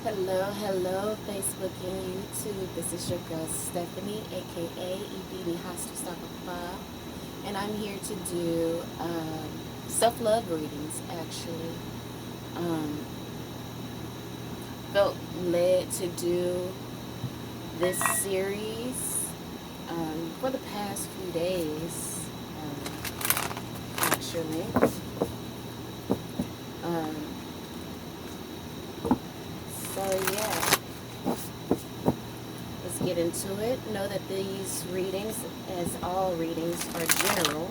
Hello, hello, Facebook and YouTube. This is your girl Stephanie, aka Edini Hostel Stopper, and I'm here to do self-love readings. Actually, um, felt led to do this series for the past few days. Actually, um, so yeah. Let's get into it. Know that these readings, as all readings, are general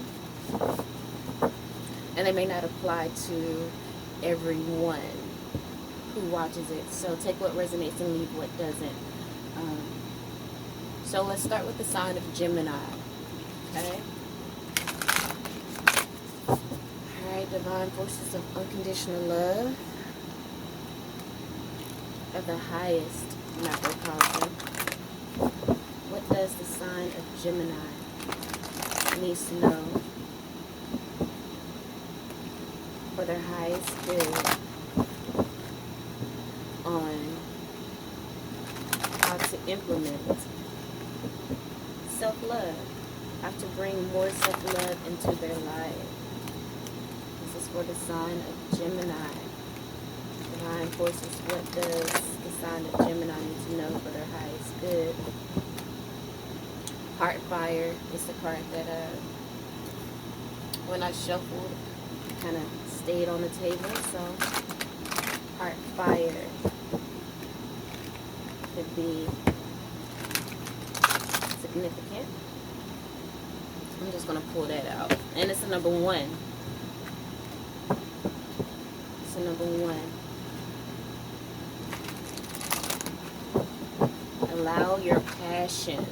and they may not apply to everyone who watches it. So take what resonates and leave what doesn't. Um, so let's start with the sign of Gemini. Okay? Alright, divine forces of unconditional love of the highest macrocosm. What does the sign of Gemini needs to know for their highest good on how to implement self-love, how to bring more self-love into their life? This is for the sign of Gemini. Divine forces, what does the sign of Gemini need to know for their highest good? Heart Fire is the card that when I shuffled kind of stayed on the table. So Heart Fire could be significant. I'm just going to pull that out. And it's a number one. It's a number one. Allow your passion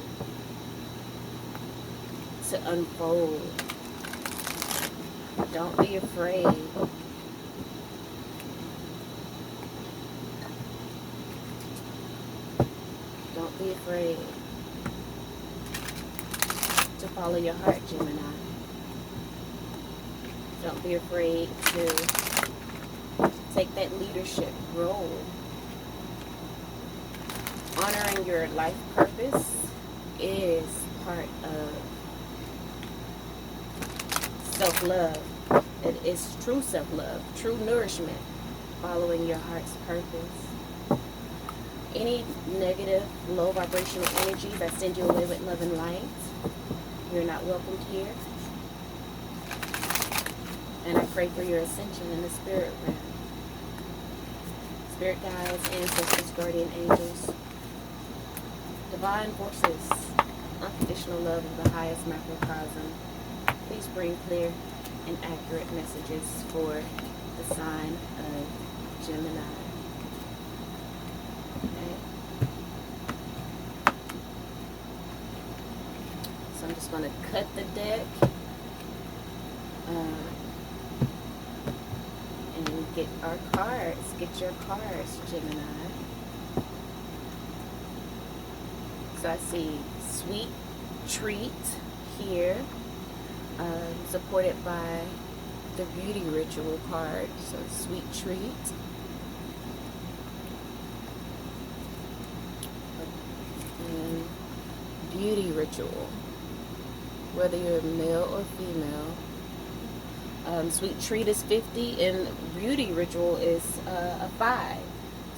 to unfold. Don't be afraid. Don't be afraid to follow your heart, Gemini. Don't be afraid to take that leadership role. Honoring your life purpose is part of self-love. It is true self-love, true nourishment, following your heart's purpose. Any negative, low vibrational energies, I send you away with love and light. You're not welcomed here. And I pray for your ascension in the spirit realm. Spirit guides, ancestors, guardian angels, divine forces, unconditional love of the highest macrocosm. Please bring clear and accurate messages for the sign of Gemini. Okay. So I'm just going to cut the deck and get our cards. Get your cards, Gemini. So I see Sweet Treat here, supported by the Beauty Ritual card. So Sweet Treat. And Beauty Ritual. Whether you're male or female. Sweet Treat is 50 and Beauty Ritual is a 5.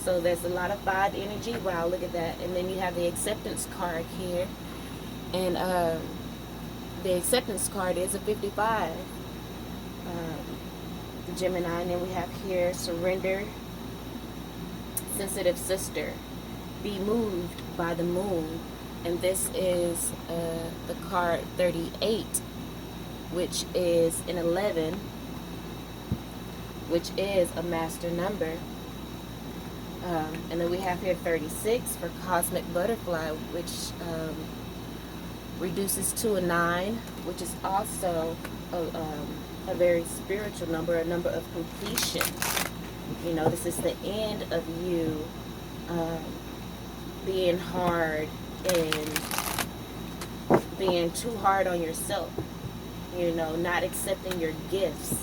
So there's a lot of 5 energy. Wow, look at that. And then you have the Acceptance card here. And the Acceptance card is a 55. Gemini. And then we have here Surrender, Sensitive Sister, Be Moved by the Moon. And this is the card 38, which is an 11, which is a master number. And then we have here 36 for Cosmic Butterfly, which reduces to a 9, which is also a very spiritual number, a number of completion. You know, this is the end of you being hard and being too hard on yourself. You know, not accepting your gifts.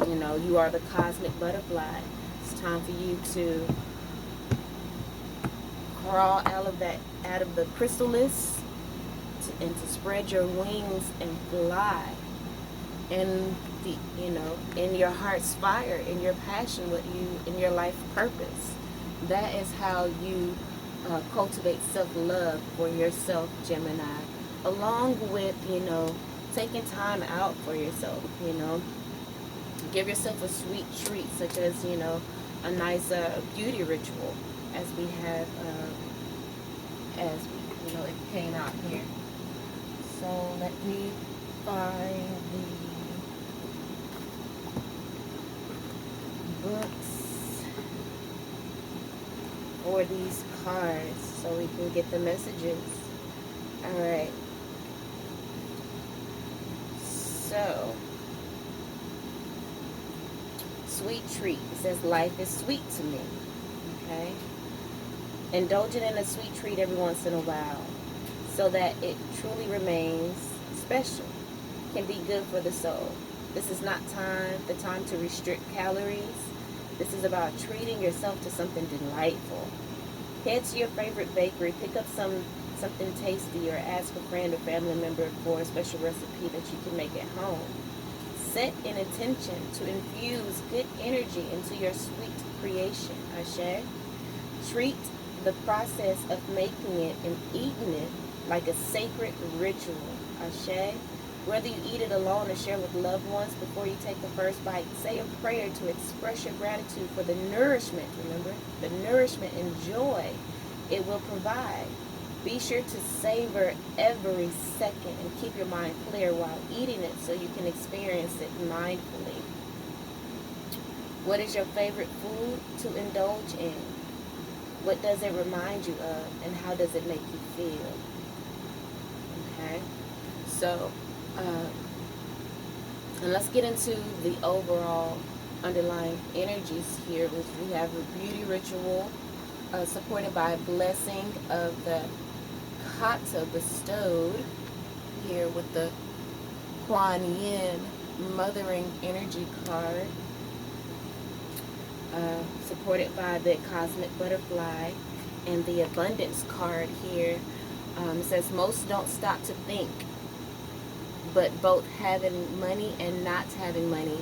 You know, you are the cosmic butterfly. time for you to crawl out of the chrysalis, and to spread your wings and fly in the, in your heart's fire, in your passion, in your life purpose. That is how you cultivate self-love for yourself, Gemini, along with, taking time out for yourself. Give yourself a sweet treat, such as, a nice beauty ritual, as we have, it came out here. So let me find the books for these cards so we can get the messages. Alright. So, sweet treat. It says life is sweet to me. Okay? Indulging in a sweet treat every once in a while, so that it truly remains special, can be good for the soul. This is not the time to restrict calories. This is about treating yourself to something delightful. Head to your favorite bakery, pick up something tasty, or ask a friend or family member for a special recipe that you can make at home. Set an intention to infuse good energy into your sweet creation. Ashe. Treat the process of making it and eating it like a sacred ritual. Ashe. Whether you eat it alone or share with loved ones, before you take the first bite, say a prayer to express your gratitude for the nourishment, remember, the nourishment and joy it will provide. Be sure to savor every second and keep your mind clear while eating it so you can experience it mindfully. What is your favorite food to indulge in? What does it remind you of, and how does it make you feel? Okay, so and let's get into the overall underlying energies here, which we have a beauty ritual supported by a blessing of the kata bestowed here with the Kuan Yin mothering energy card, supported by the cosmic butterfly and the abundance card here. It says most don't stop to think, but both having money and not having money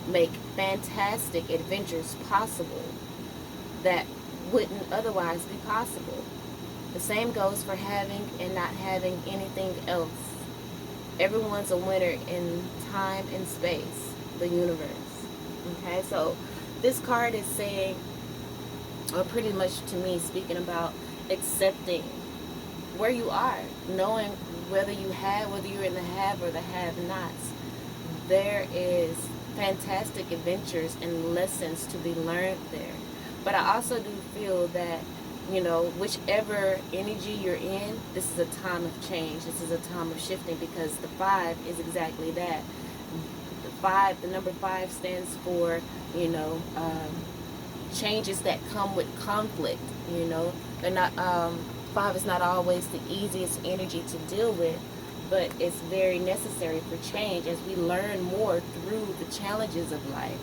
make fantastic adventures possible that wouldn't otherwise be possible. The same goes for having and not having anything else. Everyone's a winner in time and space, the universe. Okay, so this card is saying, or pretty much to me, speaking about accepting where you are, knowing whether you're in the have or the have-nots. There is fantastic adventures and lessons to be learned there. But I also do feel that, whichever energy you're in, this is a time of change. This is a time of shifting, because the 5 is exactly that. The number 5 stands for, changes that come with conflict. They're not, 5 is not always the easiest energy to deal with, but it's very necessary for change as we learn more through the challenges of life,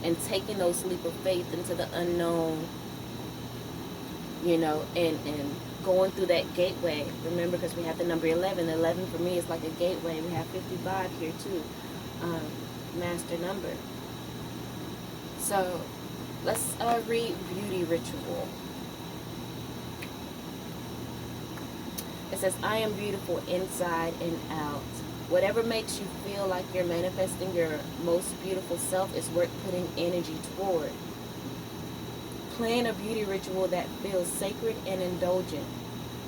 and taking those leap of faith into the unknown, and going through that gateway. Remember, because we have the number 11. 11 for me is like a gateway. We have 55 here too, master number. So let's read Beauty Ritual. It says, I am beautiful inside and out. Whatever makes you feel like you're manifesting your most beautiful self is worth putting energy toward. Plan a beauty ritual that feels sacred and indulgent.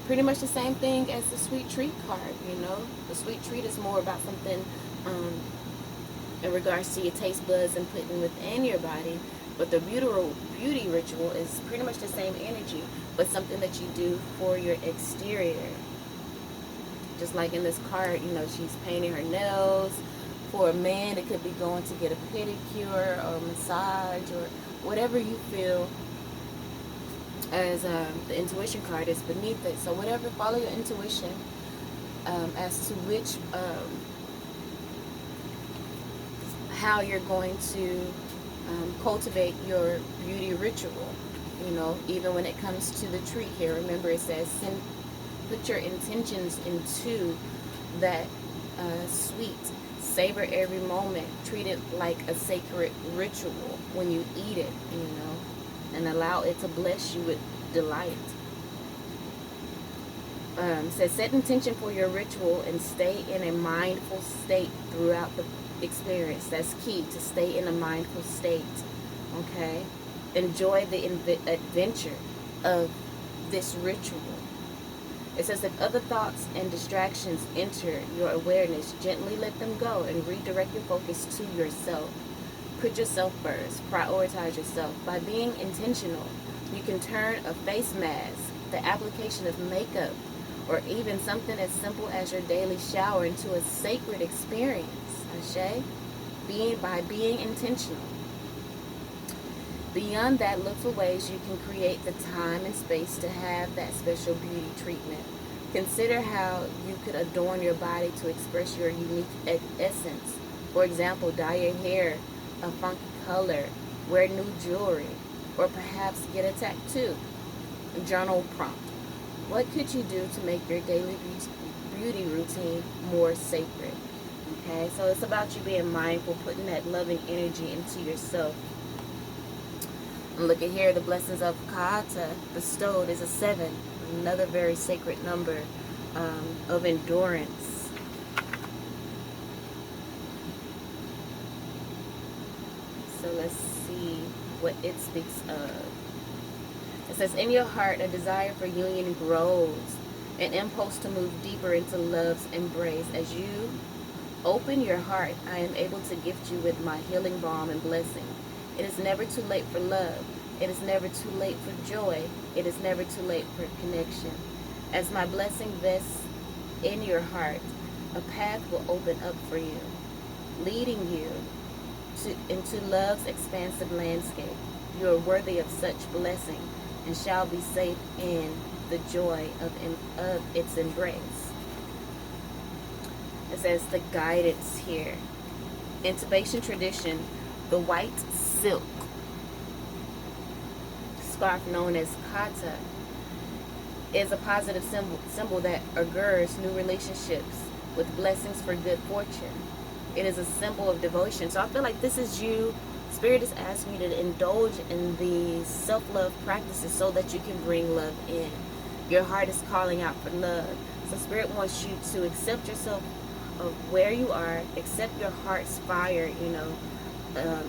Pretty much the same thing as the sweet treat card, The sweet treat is more about something in regards to your taste buds and putting within your body. But the beauty ritual is pretty much the same energy, but something that you do for your exterior. Just like in this card, she's painting her nails. For a man, it could be going to get a pedicure or a massage or whatever you feel, as the intuition card is beneath it. So whatever, follow your intuition as to which, how you're going to cultivate your beauty ritual. You know, even when it comes to the treat here, remember it says put your intentions into that sweet. Savor every moment. Treat it like a sacred ritual when you eat it, you know, and allow it to bless you with delight. Says set intention for your ritual and stay in a mindful state throughout the experience. That's key, to stay in a mindful state. Okay, enjoy the adventure of this ritual. It says if other thoughts and distractions enter your awareness, gently let them go and redirect your focus to yourself. Put yourself first. Prioritize yourself. By being intentional, you can turn a face mask, the application of makeup, or even something as simple as your daily shower into a sacred experience. Ashe? By being intentional. Beyond that, look for ways you can create the time and space to have that special beauty treatment. Consider how you could adorn your body to express your unique essence. For example, dye your hair a funky color, wear new jewelry, or perhaps get a tattoo. Journal prompt. What could you do to make your daily beauty routine more sacred? Okay, so it's about you being mindful, putting that loving energy into yourself. And look at here, the blessings of Ka'ata bestowed is a 7, another very sacred number of endurance. So let's see what it speaks of. It says, in your heart, a desire for union grows, an impulse to move deeper into love's embrace. As you open your heart, I am able to gift you with my healing balm and blessing. It is never too late for love. It is never too late for joy. It is never too late for connection. As my blessing vests in your heart, a path will open up for you, leading you into love's expansive landscape. You are worthy of such blessing and shall be safe in the joy of its embrace. It says the guidance here. In Tibetan tradition, the white silk scarf known as kata is a positive symbol that augurs new relationships with blessings for good fortune. It is a symbol of devotion. So I feel like this is you. Spirit is asking you to indulge in the self-love practices so that you can bring love in. Your heart is calling out for love. So Spirit wants you to accept yourself of where you are, accept your heart's fire, you know,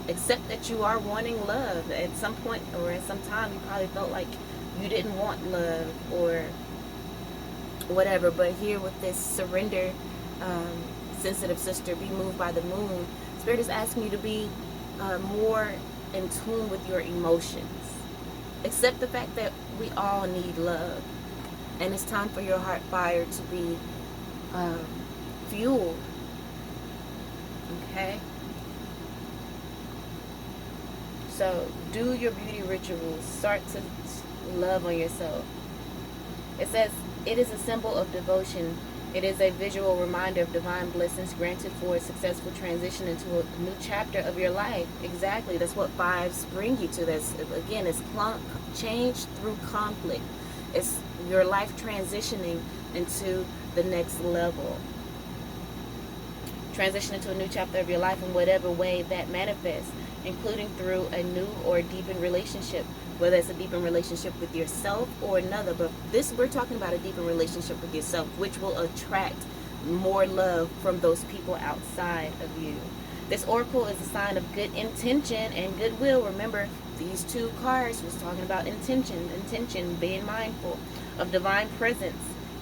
accept that you are wanting love. At some point or at some time you probably felt like you didn't want love or whatever, but here with this surrender, sensitive sister, be moved by the moon, Spirit is asking you to be more in tune with your emotions. Accept the fact that we all need love, and it's time for your heart fire to be fueled. Okay, so do your beauty rituals. Start to love on yourself. It says it is a symbol of devotion. It is a visual reminder of divine blessings granted for a successful transition into a new chapter of your life. Exactly. That's what fives bring you to. That's, again, it's change through conflict. It's your life transitioning into the next level. Transition into a new chapter of your life in whatever way that manifests, including through a new or deepened relationship, whether it's a deepened relationship with yourself or another. But this, we're talking about a deepened relationship with yourself, which will attract more love from those people outside of you. This oracle is a sign of good intention and goodwill. Remember, these two cards was talking about intention, being mindful of divine presence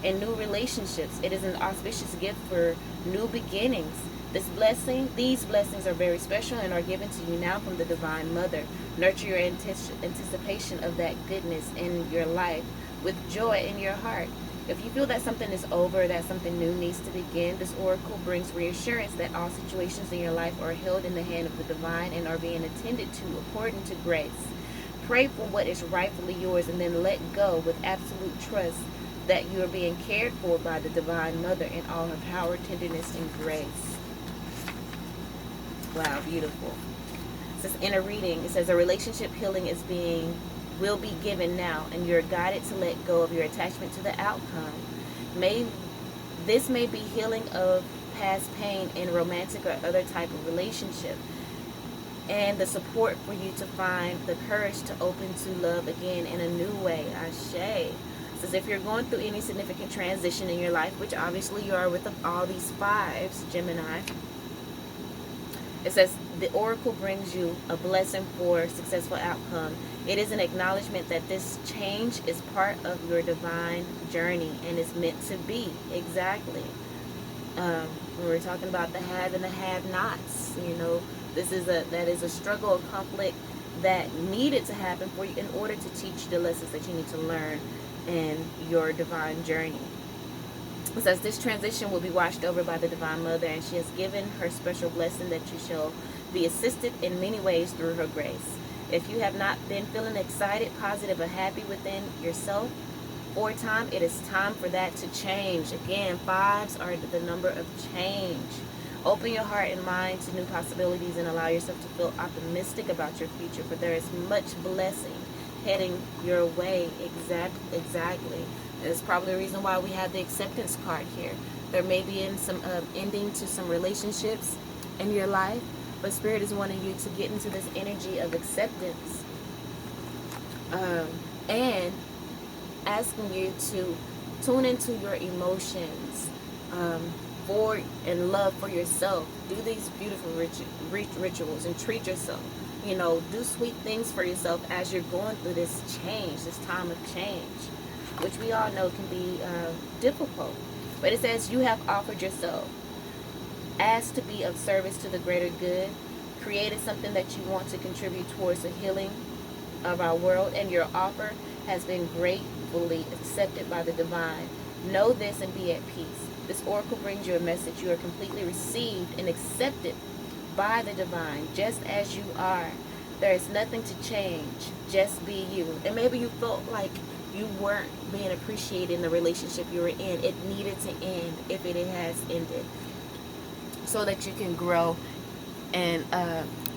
and new relationships. It is an auspicious gift for new beginnings. These blessings are very special and are given to you now from the Divine Mother. Nurture your anticipation of that goodness in your life with joy in your heart. If you feel that something is over, that something new needs to begin, this oracle brings reassurance that all situations in your life are held in the hand of the divine and are being attended to according to grace. Pray for what is rightfully yours and then let go with absolute trust that you are being cared for by the Divine Mother in all her power, tenderness, and grace. Wow, beautiful. It says in a reading, it says a relationship healing will be given now, and you're guided to let go of your attachment to the outcome. May This may be healing of past pain in romantic or other type of relationship, and the support for you to find the courage to open to love again in a new way. Ashe. Says if you're going through any significant transition in your life, which obviously you are with all these fives, Gemini, it says the oracle brings you a blessing for successful outcome. It is an acknowledgement that this change is part of your divine journey and is meant to be. Exactly. When we're talking about the have and the have-nots, that is a struggle, a conflict that needed to happen for you in order to teach the lessons that you need to learn in your divine journey. It says this transition will be watched over by the Divine Mother, and she has given her special blessing that you shall be assisted in many ways through her grace. If you have not been feeling excited, positive, or happy within yourself for a time, it is time for that to change. Again, fives are the number of change. Open your heart and mind to new possibilities and allow yourself to feel optimistic about your future, for there is much blessing heading your way. Exactly. It's probably the reason why we have the acceptance card here. There may be in some ending to some relationships in your life, but Spirit is wanting you to get into this energy of acceptance, and asking you to tune into your emotions, for and love for yourself. Do these beautiful rituals and treat yourself. Do sweet things for yourself as you're going through this change, this time of change, which we all know can be difficult. But it says you have offered yourself, asked to be of service to the greater good, created something that you want to contribute towards the healing of our world, and your offer has been gratefully accepted by the divine. Know this and be at peace. This oracle brings you a message. You are completely received and accepted by the divine, just as you are. There is nothing to change. Just be you. And maybe you felt like you weren't being appreciated in the relationship you were in. It needed to end if it has ended, so that you can grow and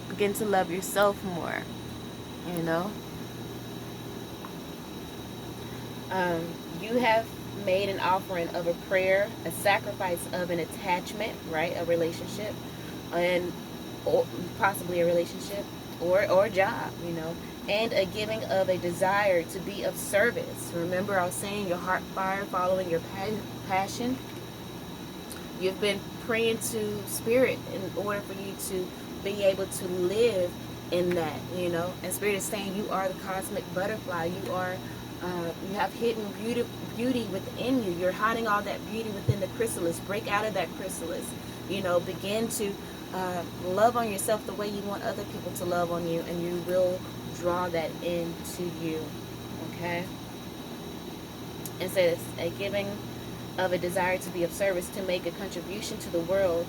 begin to love yourself more. You have made an offering of a prayer, a sacrifice of an attachment, right? A relationship, and or possibly a relationship or a job, and a giving of a desire to be of service. Remember, I was saying your heart fire, following your passion. You've been praying to Spirit in order for you to be able to live in that, And Spirit is saying you are the cosmic butterfly. You have hidden beauty within you. You're hiding all that beauty within the chrysalis. Break out of that chrysalis. Begin to love on yourself the way you want other people to love on you, and you will draw that into you. Okay? It says a giving of a desire to be of service, to make a contribution to the world,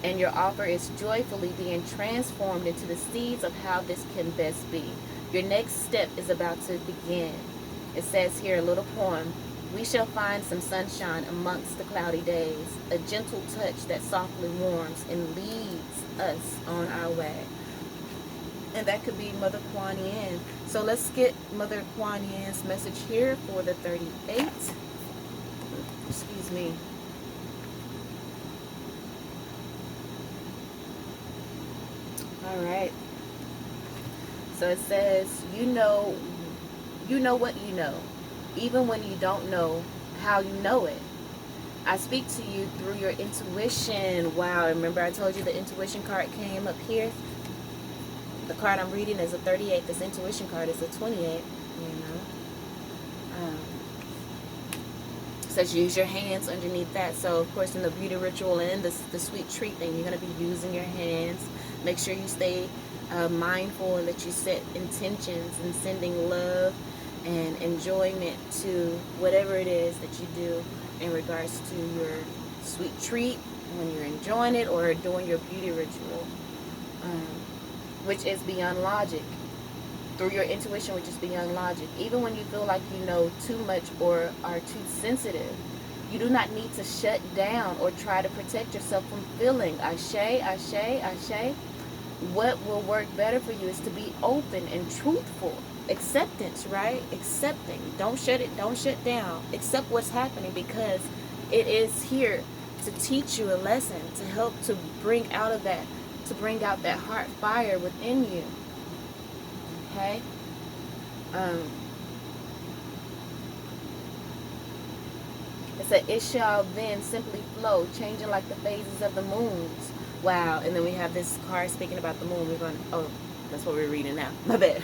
and your offer is joyfully being transformed into the seeds of how this can best be. Your next step is about to begin. It says here, a little poem. We shall find some sunshine amongst the cloudy days, a gentle touch that softly warms and leads us on our way. And that could be Mother Kuan Yin. So let's get Mother Kuan Yin's message here for the 38. Excuse me. All right. So it says, you know what you know, even when you don't know how you know it. I speak to you through your intuition. Wow, remember I told you the intuition card came up here? The card I'm reading is a 38. This intuition card is a 28, It says use your hands underneath that. So, of course, in the beauty ritual and the sweet treat thing, you're going to be using your hands. Make sure you stay mindful and that you set intentions and sending love and enjoyment to whatever it is that you do in regards to your sweet treat when you're enjoying it or doing your beauty ritual, which is beyond logic. Through your intuition, which is beyond logic. Even when you feel like you know too much or are too sensitive, you do not need to shut down or try to protect yourself from feeling. Ashe, ashe, ashe. What will work better for you is to be open and truthful. Acceptance, right? Accepting. Don't shut down. Accept what's happening, because it is here to teach you a lesson, to help to bring out of that, to bring out that heart fire within you. Okay? Um, it said, it shall then simply flow, changing like the phases of the moons. Wow. And then we have this card speaking about the moon. We're going, oh, that's what we're reading now. My bad.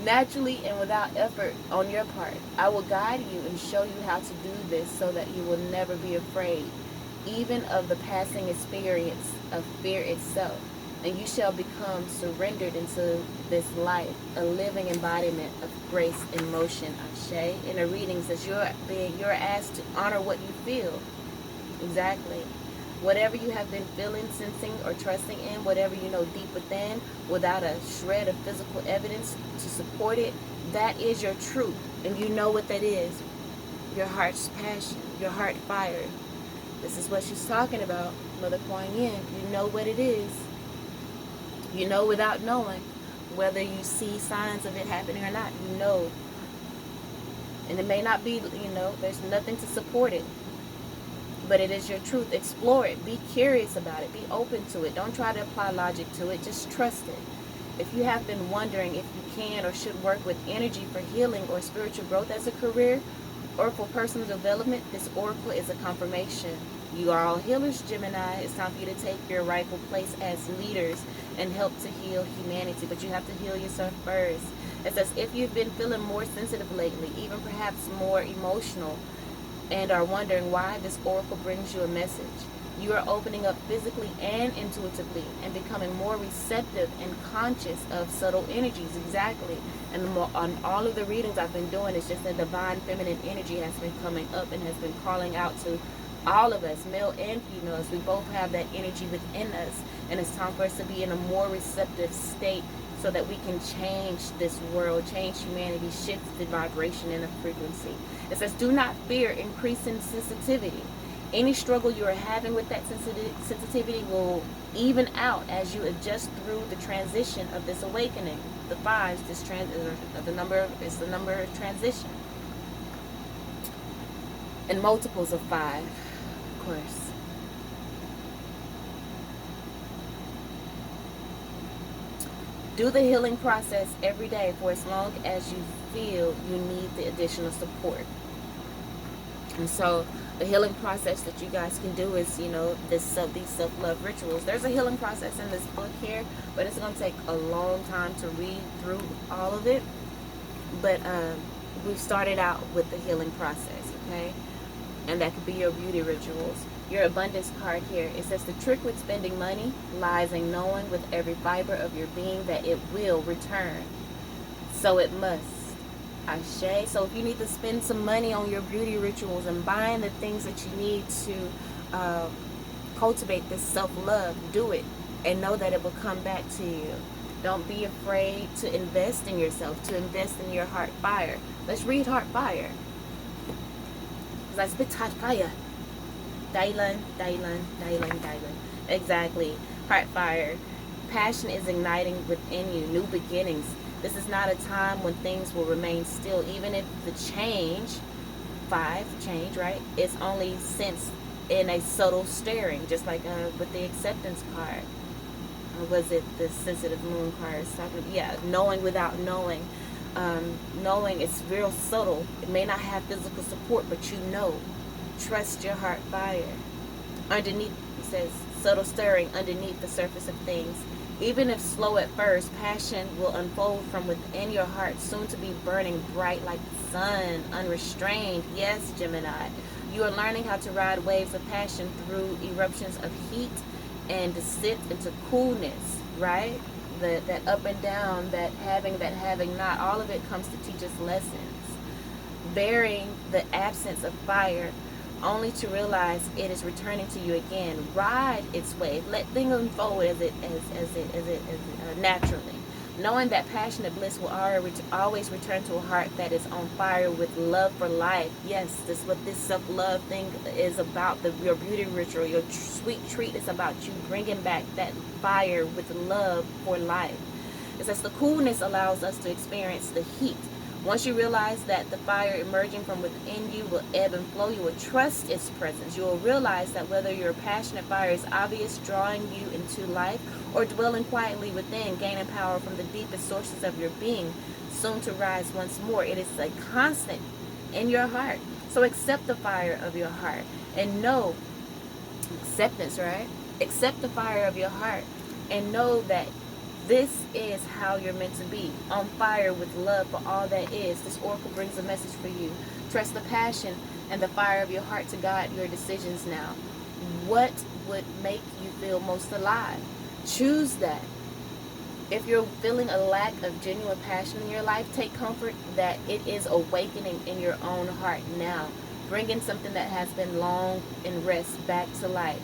Naturally and without effort on your part, I will guide you and show you how to do this so that you will never be afraid, even of the passing experience of fear itself. And you shall become surrendered into this life, a living embodiment of grace in motion. Ashe. In the readings, that you're asked to honor what you feel. Exactly. Whatever you have been feeling, sensing, or trusting in, whatever you know deep within, without a shred of physical evidence to support it, that is your truth. And you know what that is. Your heart's passion, your heart fire. This is what she's talking about, Mother Kuan Yin. You know what it is. You know without knowing, whether you see signs of it happening or not. You know. And it may not be, there's nothing to support it. But it is your truth. Explore it. Be curious about it. Be open to it. Don't try to apply logic to it. Just trust it. If you have been wondering if you can or should work with energy for healing or spiritual growth as a career or for personal development, this oracle is a confirmation. You are all healers, Gemini. It's time for you to take your rightful place as leaders and help to heal humanity. But you have to heal yourself first. It says, if you've been feeling more sensitive lately, even perhaps more emotional, and are wondering why this oracle brings you a message, you are opening up physically and intuitively and becoming more receptive and conscious of subtle energies. Exactly. And on all of the readings I've been doing, it's just the divine feminine energy has been coming up and has been calling out to all of us, male and females. We both have that energy within us, and it's time for us to be in a more receptive state so that we can change this world, change humanity, shift the vibration and the frequency. It says, do not fear increasing sensitivity. Any struggle you are having with that sensitivity will even out as you adjust through the transition of this awakening. The fives, the number is the number of transition. And multiples of 5, of course. Do the healing process every day for as long as you feel you need the additional support. And so the healing process that you guys can do is, these self-love rituals. There's a healing process in this book here, but it's going to take a long time to read through all of it. But we've started out with the healing process, okay? And that could be your beauty rituals. Your abundance card here, it says, the trick with spending money lies in knowing with every fiber of your being that it will return. So it must. Ashe. So if you need to spend some money on your beauty rituals and buying the things that you need to cultivate this self-love, do it and know that it will come back to you. Don't be afraid to invest in yourself, to invest in your heart fire. Let's read heart fire. Because I spit heart fire. Dylan. Exactly. Heart fire. Passion is igniting within you. New beginnings. This is not a time when things will remain still. Even if the change, 5, change, right? It's only sensed in a subtle stirring. Just like with the acceptance card. Or was it the sensitive moon card? Yeah, knowing without knowing. Knowing is real subtle. It may not have physical support, but you know. Trust your heart fire. Underneath, it says, subtle stirring underneath the surface of things. Even if slow at first, passion will unfold from within your heart, soon to be burning bright like the sun, unrestrained. Yes, Gemini. You are learning how to ride waves of passion through eruptions of heat and descent into coolness, right? That up and down, that having not, all of it comes to teach us lessons. Bearing the absence of fire, only to realize it is returning to you again. Ride its wave. Let things unfold as it naturally. Knowing that passionate bliss will always return to a heart that is on fire with love for life. Yes, this is what this self-love thing is about. Your beauty ritual, your sweet treat is about you bringing back that fire with love for life. It says the coolness allows us to experience the heat. Once you realize that the fire emerging from within you will ebb and flow, you will trust its presence. You will realize that whether your passionate fire is obvious, drawing you into life, or dwelling quietly within, gaining power from the deepest sources of your being, soon to rise once more. It is a constant in your heart. So accept the fire of your heart and know acceptance, right? Accept the fire of your heart and know that this is how you're meant to be, on fire with love for all that is. This oracle brings a message for you. Trust the passion and the fire of your heart to guide your decisions now. What would make you feel most alive? Choose that. If you're feeling a lack of genuine passion in your life, take comfort that it is awakening in your own heart now, bringing something that has been long in rest back to life.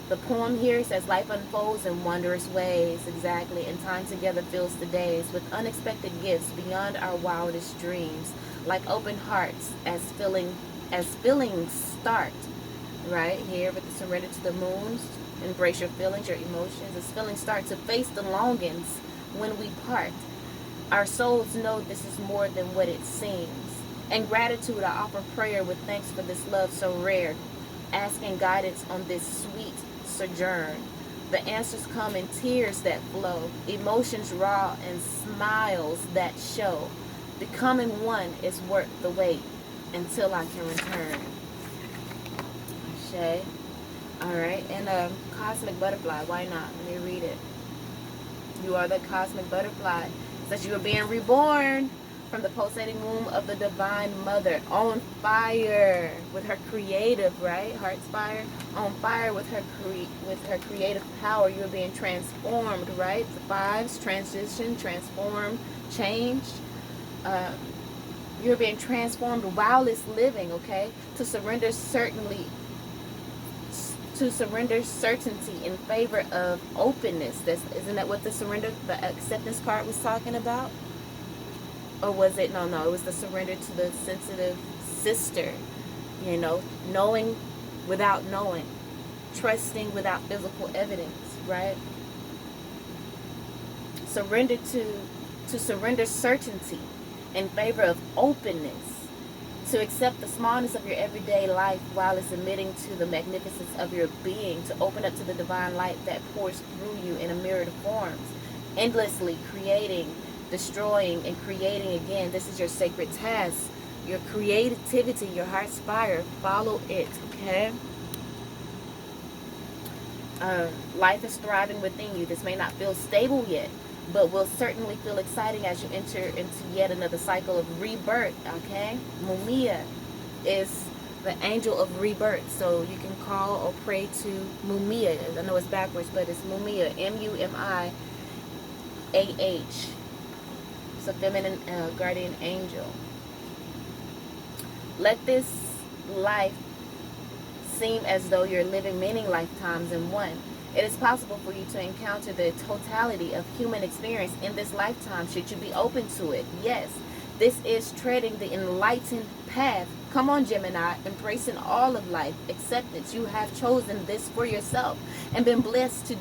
The poem here says, life unfolds in wondrous ways, exactly, and time together fills the days with unexpected gifts beyond our wildest dreams, like open hearts as feelings start, right here with the surrender to the moons. Embrace your feelings, your emotions. As feelings start to face the longings when we part, our souls know this is more than what it seems. In gratitude, I offer prayer with thanks for this love so rare, asking guidance on this sweet sojourn. The answers come in tears that flow, emotions raw and smiles that show. Becoming one is worth the wait until I can return. Ashe. Alright, and cosmic butterfly, why not? Let me read it. You are the cosmic butterfly. It says you are being reborn from the pulsating womb of the divine mother, on fire with her creative, right? Heart's fire, on fire with her creative power. You're being transformed, right? The fives: transition, transform, change. You're being transformed while it's living, okay? To surrender certainty in favor of openness. Isn't that what the acceptance card was talking about? Or was it, no, it was the surrender to the sensitive sister, knowing without knowing, trusting without physical evidence, right? Surrender certainty in favor of openness, to accept the smallness of your everyday life while it's admitting to the magnificence of your being, to open up to the divine light that pours through you in a myriad of forms, endlessly creating, destroying, and creating again. This is your sacred task. Your creativity, your heart's fire. Follow it, okay? Life is thriving within you. This may not feel stable yet, but will certainly feel exciting as you enter into yet another cycle of rebirth, okay? Mumia is the angel of rebirth. So you can call or pray to Mumia. I know it's backwards, but it's Mumia. Mumiah. It's a feminine guardian angel. Let this life seem as though you're living many lifetimes in one. It is possible for you to encounter the totality of human experience in this lifetime, should you be open to it. Yes, this is treading the enlightened path. Come on, Gemini, embracing all of life, acceptance. You have chosen this for yourself and been blessed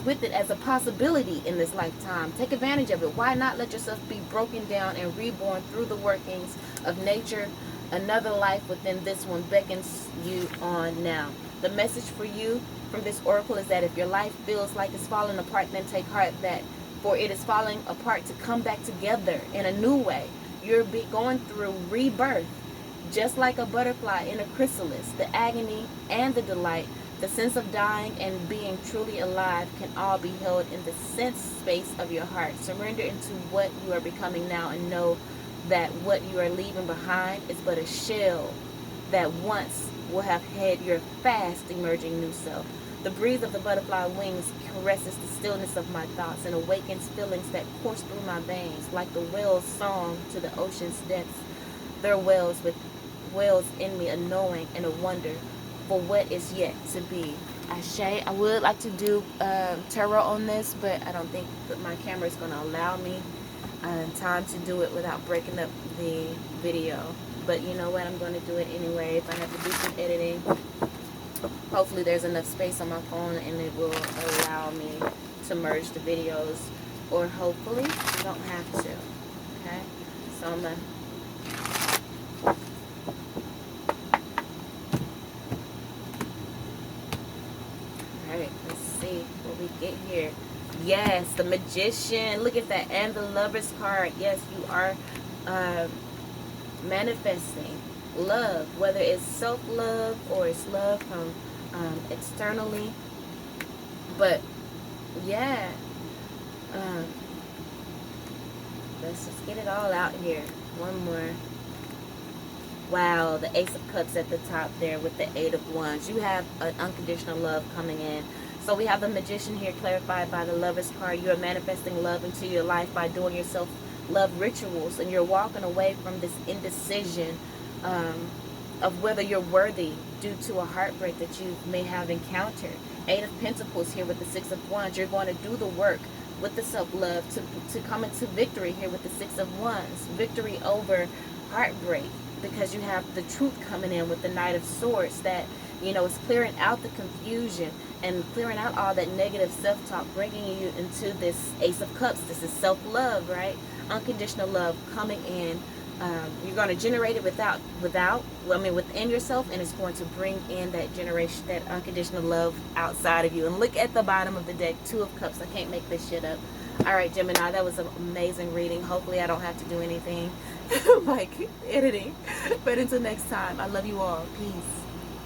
with it as a possibility in this lifetime. Take advantage of it. Why not let yourself be broken down and reborn through the workings of nature? Another life within this one beckons you on now. The message for you from this oracle is that if your life feels like it's falling apart, then take heart, that for it is falling apart to come back together in a new way. You're going through rebirth, just like a butterfly in a chrysalis. The agony and the delight, the sense of dying and being truly alive can all be held in the sense space of your heart. Surrender into what you are becoming now and know that what you are leaving behind is but a shell that once will have had your fast emerging new self. The breeze of the butterfly wings caresses the stillness of my thoughts and awakens feelings that course through my veins like the whale's song to the ocean's depths. There wells in me a knowing and a wonder for what is yet to be. Ashe. I would like to do tarot on this, but I don't think that my camera is going to allow me time to do it without breaking up the video. But you know what? I'm going to do it anyway. If I have to do some editing, hopefully there's enough space on my phone and it will allow me to merge the videos. Or hopefully you don't have to. Okay? So I'm going to... Alright, let's see what we get here. Yes, the Magician. Look at that. And the Lover's card. Yes, you are manifesting love, whether it's self-love or it's love from externally. But yeah, let's just get it all out here. One more. Wow, the Ace of Cups at the top there with the Eight of Wands. You have an unconditional love coming in. So we have the Magician here clarified by the Lover's card. You are manifesting love into your life by doing your self-love rituals. And you're walking away from this indecision of whether you're worthy due to a heartbreak that you may have encountered. Eight of Pentacles here with the Six of Wands. You're going to do the work with the self-love to come into victory here with the Six of Wands. Victory over heartbreak, because you have the truth coming in with the Knight of Swords that, you know, is clearing out the confusion and clearing out all that negative self-talk, bringing you into this Ace of Cups. This is self-love, right? Unconditional love coming in. You're going to generate it within yourself, and it's going to bring in that unconditional love outside of you. And look at the bottom of the deck, Two of Cups. I can't make this shit up. All right, Gemini, that was an amazing reading. Hopefully I don't have to do anything like editing. But until next time, I love you all. Peace.